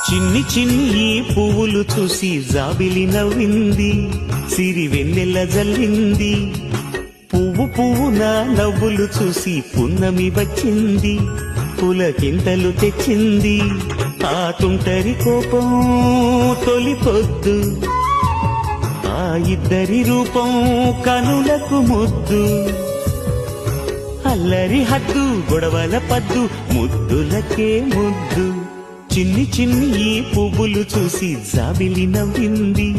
చిన్ని చిన్ని ఈ పువ్వులు చూసి జాబిలి నవ్వింది, సిరి వెన్నెల జల్లింది. పువ్వు పువ్వున నవ్వులు చూసి పున్నమి వచ్చింది, పులకింతలు తెచ్చింది. ఆ తుంటరి కోపం తొలి పొద్దు, ఆ ఇద్దరి రూపం కనులకు ముద్దు. అల్లరి హద్దు గొడవల పద్దు, ముద్దులకే ముద్దు. చిన్ని చిన్ని ఈ పువ్వులు చూసి జాబిలి నవ్వింది,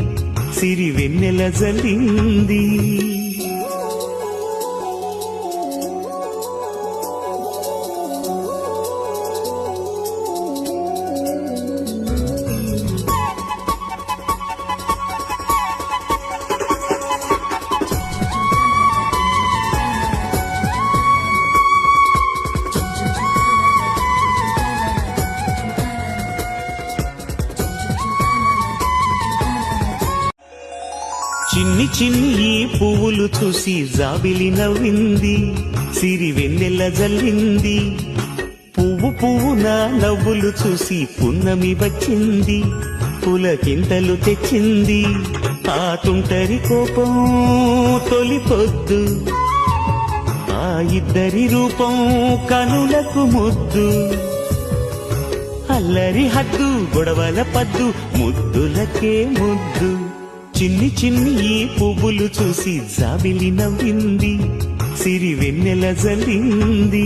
సిరి వెన్నెల జల్లింది. చిన్ని చిన్ని ఈ పువ్వులు చూసి జాబిలి నవ్వింది, సిరి వెన్నెల జల్లింది. పువ్వు పువ్వున నవ్వులు చూసి పున్నమి వచ్చింది, పులకింతలు తెచ్చింది. ఆ తుంటరి కోపం తొలి పొద్దు, ఆ ఇద్దరి రూపం కనులకు ముద్దు. అల్లరి హద్దు గొడవల పద్దు, ముద్దులకే ముద్దు. చిన్ని చిన్ని ఈ పువ్వులు చూసి జాబిలి నవ్వింది, సిరి వెన్నెల జల్లింది.